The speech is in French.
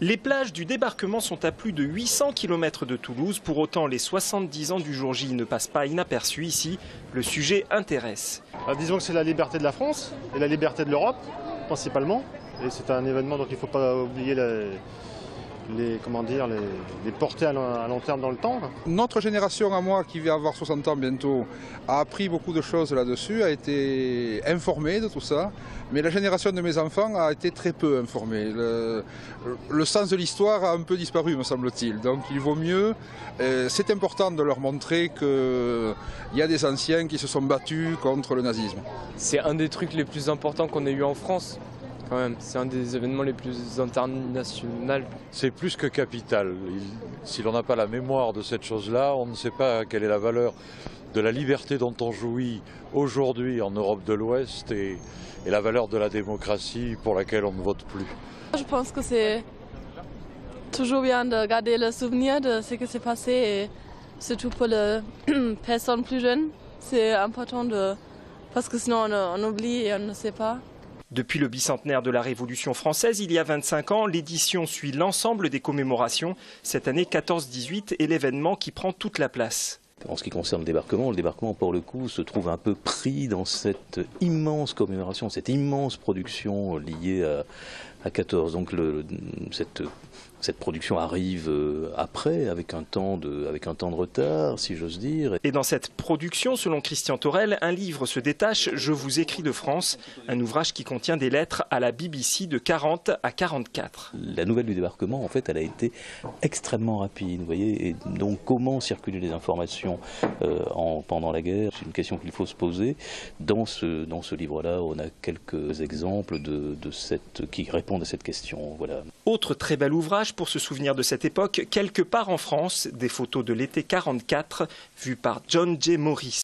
Les plages du débarquement sont à plus de 800 km de Toulouse. Pour autant, les 70 ans du jour J ne passent pas inaperçus ici. Le sujet intéresse. Disons que c'est la liberté de la France et la liberté de l'Europe, principalement. Et c'est un événement dont il ne faut pas oublier les portées à long terme dans le temps. Notre génération à moi, qui va avoir 60 ans bientôt, a appris beaucoup de choses là-dessus, a été informée de tout ça. Mais la génération de mes enfants a été très peu informée. Le sens de l'histoire a un peu disparu, me semble-t-il. Donc il vaut mieux, c'est important de leur montrer qu'il y a des anciens qui se sont battus contre le nazisme. C'est un des trucs les plus importants qu'on ait eu en France. C'est un des événements les plus internationaux. C'est plus que capital. Si l'on n'a pas la mémoire de cette chose-là, on ne sait pas quelle est la valeur de la liberté dont on jouit aujourd'hui en Europe de l'Ouest et la valeur de la démocratie pour laquelle on ne vote plus. Je pense que c'est toujours bien de garder le souvenir de ce qui s'est passé et surtout pour les personnes plus jeunes. C'est important parce que sinon on oublie et on ne sait pas. Depuis le bicentenaire de la Révolution française, il y a 25 ans, l'édition suit l'ensemble des commémorations. Cette année 14-18 est l'événement qui prend toute la place. En ce qui concerne le débarquement, pour le coup, se trouve un peu pris dans cette immense commémoration, cette immense production liée à 14. Donc cette production arrive après, avec un temps de retard, si j'ose dire. Et dans cette production, selon Christian Torel, un livre se détache, Je vous écris de France, un ouvrage qui contient des lettres à la BBC de 40 à 44. La nouvelle du débarquement, en fait, elle a été extrêmement rapide, vous voyez. Et donc, comment circuler les informations pendant la guerre, c'est une question qu'il faut se poser. Dans ce livre-là, on a quelques exemples qui répondent à cette question. Voilà. Autre très bel ouvrage pour se souvenir de cette époque, Quelque part en France, des photos de l'été 44, vues par John J. Morris.